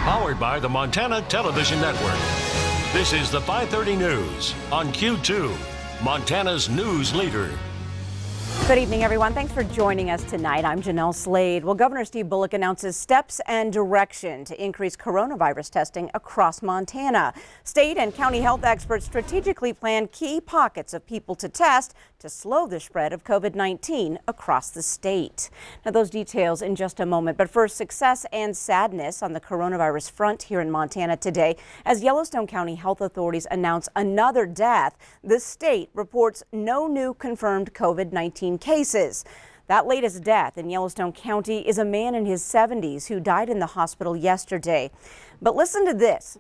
Powered by the Montana Television Network. This is the 530 News on Q2, Montana's news leader. Good evening, everyone. Thanks for joining us tonight. I'm Jeanelle Slade. Well, Governor Steve Bullock announces steps and direction to increase coronavirus testing across Montana. State and county health experts strategically plan key pockets of people to test to slow the spread of COVID-19 across the state. Now, those details in just a moment. But first, success and sadness on the coronavirus front here in Montana today as Yellowstone County health authorities announce another death. The state reports no new confirmed COVID-19 cases. That latest death in Yellowstone County is a man in his 70s who died in the hospital yesterday. But listen to this.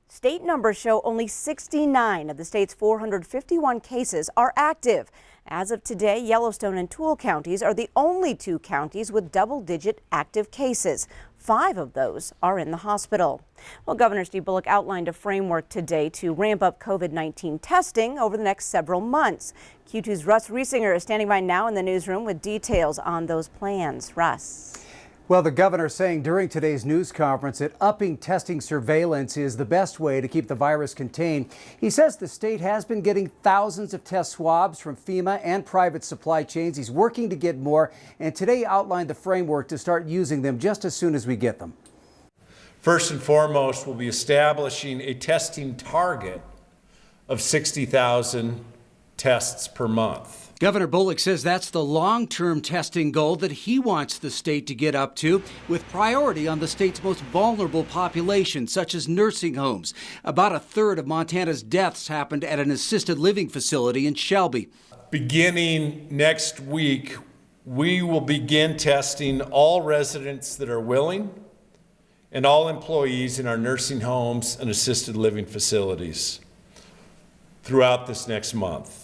State numbers show only 69 of the state's 451 cases are active. As of today, Yellowstone and Toole counties are the only two counties with double-digit active cases. 5 of those are in the hospital. Well, Governor Steve Bullock outlined a framework today to ramp up COVID-19 testing over the next several months. Q2's Russ Riesinger is standing by now in the newsroom with details on those plans. Russ. Well, the governor saying during today's news conference that upping testing surveillance is the best way to keep the virus contained. He says the state has been getting thousands of test swabs from FEMA and private supply chains. He's working to get more, and today outlined the framework to start using them just as soon as we get them. First and foremost, we'll be establishing a testing target of 60,000 tests per month. Governor Bullock says that's the long-term testing goal that he wants the state to get up to, with priority on the state's most vulnerable population, such as nursing homes. About a third of Montana's deaths happened at an assisted living facility in Shelby. Beginning next week, we will begin testing all residents that are willing and all employees in our nursing homes and assisted living facilities throughout this next month.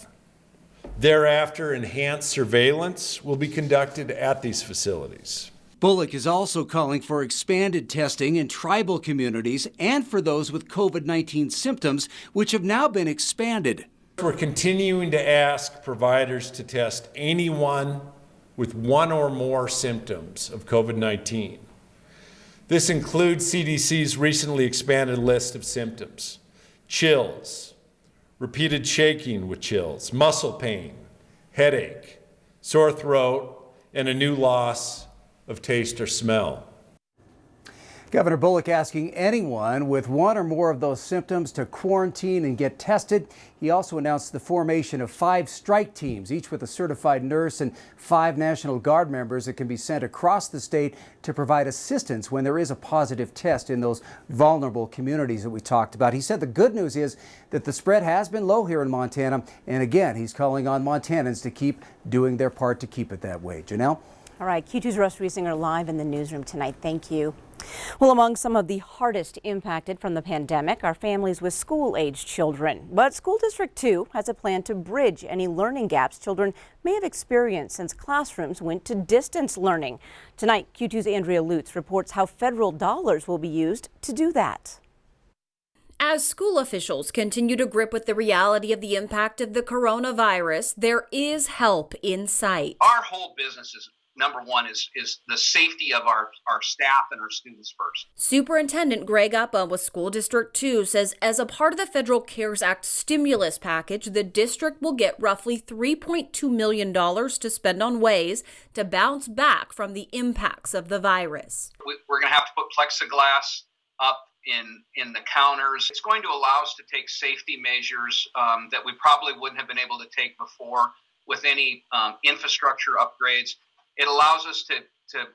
Thereafter, enhanced surveillance will be conducted at these facilities. Bullock is also calling for expanded testing in tribal communities and for those with COVID-19 symptoms, which have now been expanded. We're continuing to ask providers to test anyone with one or more symptoms of COVID-19. This includes CDC's recently expanded list of symptoms: chills, repeated shaking with chills, muscle pain, headache, sore throat, and a new loss of taste or smell. Governor Bullock asking anyone with one or more of those symptoms to quarantine and get tested. He also announced the formation of 5 strike teams, each with a certified nurse, and 5 National Guard members that can be sent across the state to provide assistance when there is a positive test in those vulnerable communities that we talked about. He said the good news is that the spread has been low here in Montana, and again, he's calling on Montanans to keep doing their part to keep it that way. Janelle? All right, Q2's Russ Riesinger live in the newsroom tonight. Thank you. Well, among some of the hardest impacted from the pandemic are families with school-aged children. But School District 2 has a plan to bridge any learning gaps children may have experienced since classrooms went to distance learning. Tonight, Q2's Andrea Lutz reports how federal dollars will be used to do that. As school officials continue to grip with the reality of the impact of the coronavirus, there is help in sight. Our whole business is number one is the safety of our staff and our students first. Superintendent Greg Uppa with School District 2 says as a part of the Federal CARES Act stimulus package, the district will get roughly $3.2 million to spend on ways to bounce back from the impacts of the virus. We're going to have to put plexiglass up in the counters. It's going to allow us to take safety measures that we probably wouldn't have been able to take before with any infrastructure upgrades. It allows us to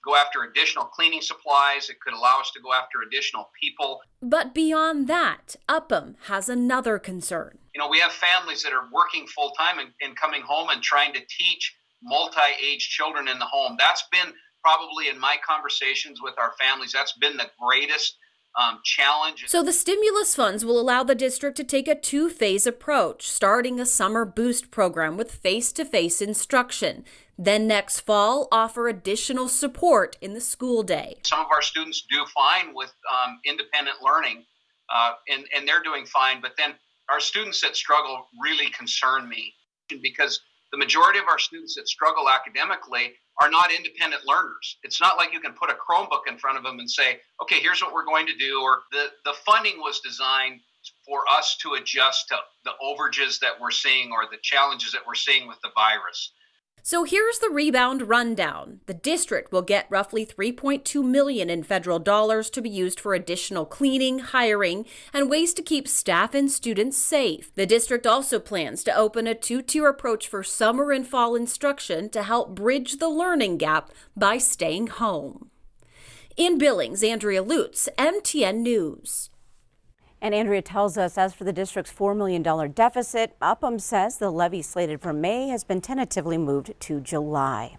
go after additional cleaning supplies. It could allow us to go after additional people. But beyond that, Upham has another concern. You know, we have families that are working full time and coming home and trying to teach multi-age children in the home. That's been probably in my conversations with our families, that's been the greatest challenge. So the stimulus funds will allow the district to take a 2-phase approach, starting a summer boost program with face-to-face instruction. Then next fall, offer additional support in the school day. Some of our students do fine with independent learning, and they're doing fine. But then our students that struggle really concern me because the majority of our students that struggle academically are not independent learners. It's not like you can put a Chromebook in front of them and say, okay, here's what we're going to do. Or the funding was designed for us to adjust to the overages that we're seeing or the challenges that we're seeing with the virus. So here's the rebound rundown. The district will get roughly $3.2 million in federal dollars to be used for additional cleaning, hiring, and ways to keep staff and students safe. The district also plans to open a two-tier approach for summer and fall instruction to help bridge the learning gap by staying home. In Billings, Andrea Lutz, MTN News. And Andrea tells us, as for the district's $4 million deficit, Upham says the levy slated for May has been tentatively moved to July.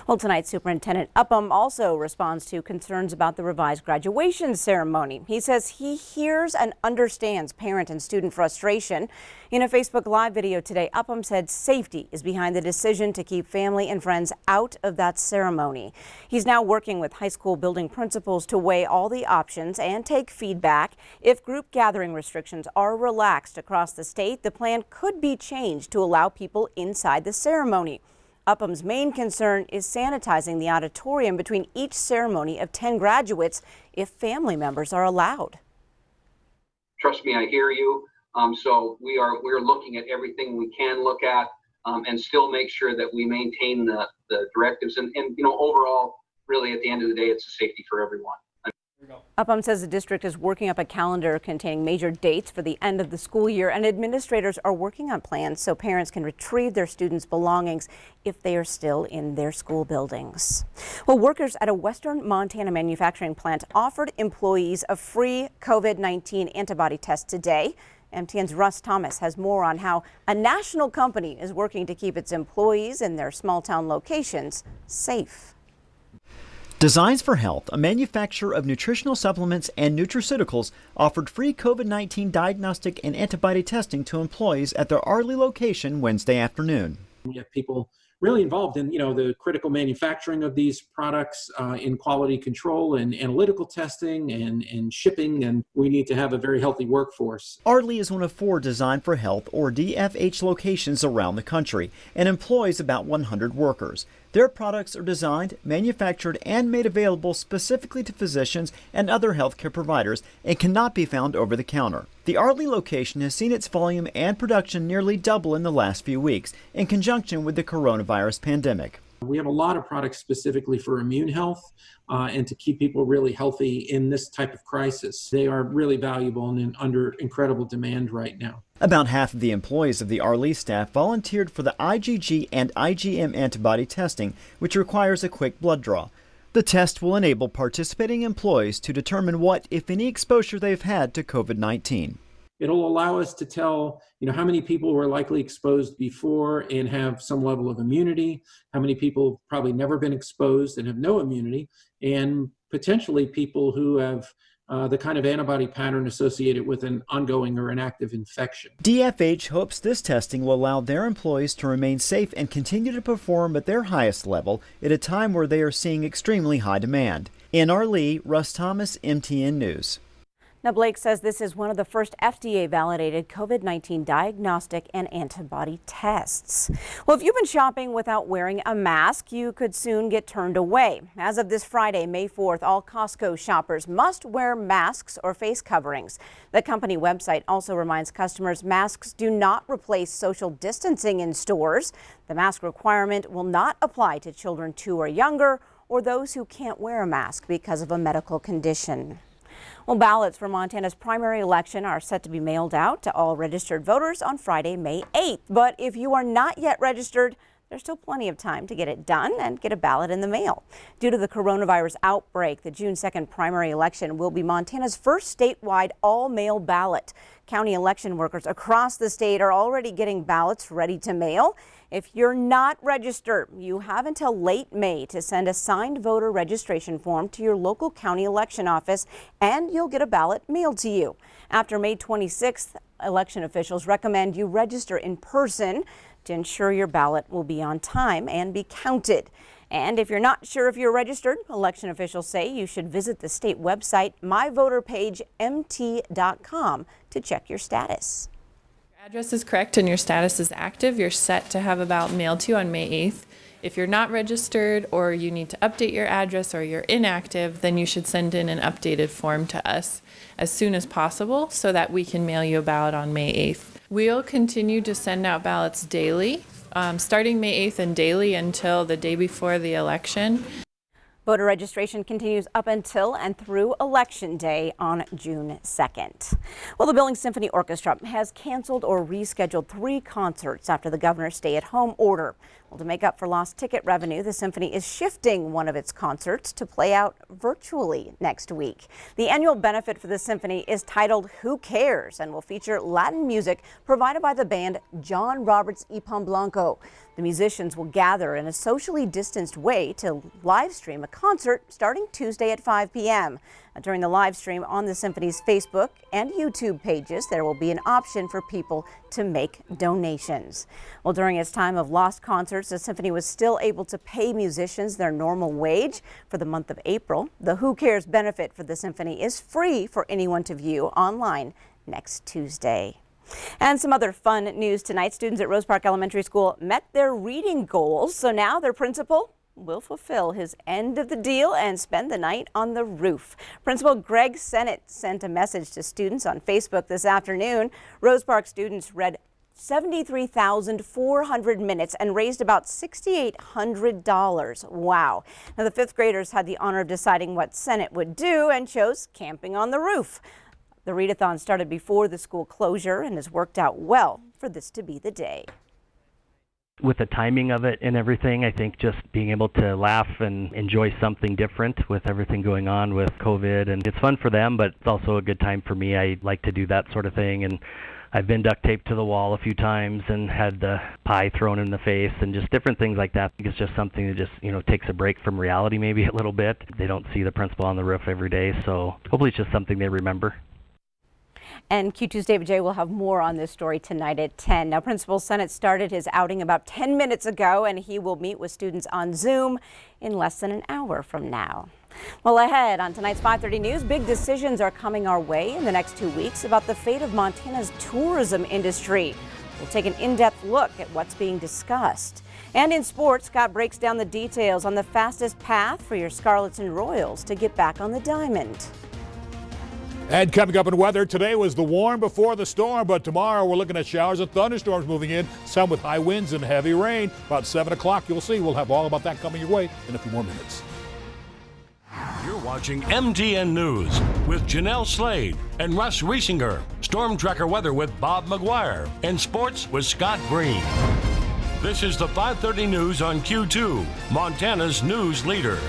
Well, tonight, Superintendent Upham also responds to concerns about the revised graduation ceremony. He says he hears and understands parent and student frustration. In a Facebook Live video today, Upham said safety is behind the decision to keep family and friends out of that ceremony. He's now working with high school building principals to weigh all the options and take feedback. If group gathering restrictions are relaxed across the state, the plan could be changed to allow people inside the ceremony. Upham's main concern is sanitizing the auditorium between each ceremony of 10 graduates if family members are allowed. Trust me, I hear you. So we're looking at everything we can look at and still make sure that we maintain the directives. And overall, really at the end of the day, it's a safety for everyone. Upham says the district is working up a calendar containing major dates for the end of the school year, and administrators are working on plans so parents can retrieve their students' belongings if they are still in their school buildings. Well, workers at a Western Montana manufacturing plant offered employees a free COVID-19 antibody test today. MTN's Russ Thomas has more on how a national company is working to keep its employees in their small town locations safe. Designs for Health, a manufacturer of nutritional supplements and nutraceuticals, offered free COVID-19 diagnostic and antibody testing to employees at their Arley location Wednesday afternoon. We have people really involved in, the critical manufacturing of these products, in quality control and analytical testing and shipping, and we need to have a very healthy workforce. Arley is one of 4 Design for Health, or DFH, locations around the country and employs about 100 workers. Their products are designed, manufactured, and made available specifically to physicians and other healthcare providers and cannot be found over the counter. The Arley location has seen its volume and production nearly double in the last few weeks in conjunction with the coronavirus pandemic. We have a lot of products specifically for immune health and to keep people really healthy in this type of crisis. They are really valuable and under incredible demand right now. About half of the employees of the Arley staff volunteered for the IgG and IgM antibody testing, which requires a quick blood draw. The test will enable participating employees to determine what, if any, exposure they've had to COVID-19. It'll allow us to tell, how many people were likely exposed before and have some level of immunity, how many people have probably never been exposed and have no immunity, and potentially people who have the kind of antibody pattern associated with an ongoing or an active infection. DFH hopes this testing will allow their employees to remain safe and continue to perform at their highest level at a time where they are seeing extremely high demand. In Arley, Russ Thomas, MTN News. Now, Blake says this is one of the first FDA-validated COVID-19 diagnostic and antibody tests. Well, if you've been shopping without wearing a mask, you could soon get turned away. As of this Friday, May 4th, all Costco shoppers must wear masks or face coverings. The company website also reminds customers masks do not replace social distancing in stores. The mask requirement will not apply to children 2 or younger or those who can't wear a mask because of a medical condition. Well, ballots for Montana's primary election are set to be mailed out to all registered voters on Friday, May 8th. But if you are not yet registered, there's still plenty of time to get it done and get a ballot in the mail. Due to the coronavirus outbreak, the June 2nd primary election will be Montana's first statewide all-mail ballot. County election workers across the state are already getting ballots ready to mail. If you're not registered, you have until late May to send a signed voter registration form to your local county election office, and you'll get a ballot mailed to you. After May 26th, election officials recommend you register in person to ensure your ballot will be on time and be counted. And if you're not sure if you're registered, election officials say you should visit the state website, myvoterpagemt.com, to check your status. Address is correct and your status is active, you're set to have a ballot mailed to you on May 8th. If you're not registered or you need to update your address or you're inactive, then you should send in an updated form to us as soon as possible so that we can mail you a ballot on May 8th. We'll continue to send out ballots daily, starting May 8th and daily until the day before the election. Voter registration continues up until and through Election Day on June 2nd. Well, the Billings Symphony Orchestra has canceled or rescheduled 3 concerts after the governor's stay-at-home order. Well, to make up for lost ticket revenue, the Symphony is shifting one of its concerts to play out virtually next week. The annual benefit for the Symphony is titled Who Cares and will feature Latin music provided by the band John Roberts y Pan Blanco. The musicians will gather in a socially distanced way to live stream a concert starting Tuesday at 5 p.m. During the live stream on the Symphony's Facebook and YouTube pages, there will be an option for people to make donations. Well, during its time of lost concerts, the Symphony was still able to pay musicians their normal wage for the month of April. The Who Cares benefit for the Symphony is free for anyone to view online next Tuesday. And some other fun news tonight. Students at Rose Park Elementary School met their reading goals, so now their principal will fulfill his end of the deal and spend the night on the roof. Principal Greg Sennett sent a message to students on Facebook this afternoon. Rose Park students read 73,400 minutes and raised about $6,800. Wow. Now, the 5th graders had the honor of deciding what Sennett would do and chose camping on the roof. The readathon started before the school closure and has worked out well for this to be the day. With the timing of it and everything, I think just being able to laugh and enjoy something different with everything going on with COVID. And it's fun for them, but it's also a good time for me. I like to do that sort of thing. And I've been duct taped to the wall a few times and had the pie thrown in the face and just different things like that. It's just something that just, takes a break from reality maybe a little bit. They don't see the principal on the roof every day, so hopefully it's just something they remember. And Q2's David J. will have more on this story tonight at 10. Now, Principal Sennett started his outing about 10 minutes ago, and he will meet with students on Zoom in less than an hour from now. Well, ahead on tonight's 5:30 News, big decisions are coming our way in the next 2 weeks about the fate of Montana's tourism industry. We'll take an in-depth look at what's being discussed. And in sports, Scott breaks down the details on the fastest path for your Scarlets and Royals to get back on the diamond. And coming up in weather, today was the warm before the storm, but tomorrow we're looking at showers and thunderstorms moving in, some with high winds and heavy rain. About 7 o'clock, you'll see. We'll have all about that coming your way in a few more minutes. You're watching MTN News with Jeanelle Slade and Russ Riesinger. Storm Tracker weather with Bob McGuire. And sports with Scott Green. This is the 5:30 News on Q2, Montana's news leader.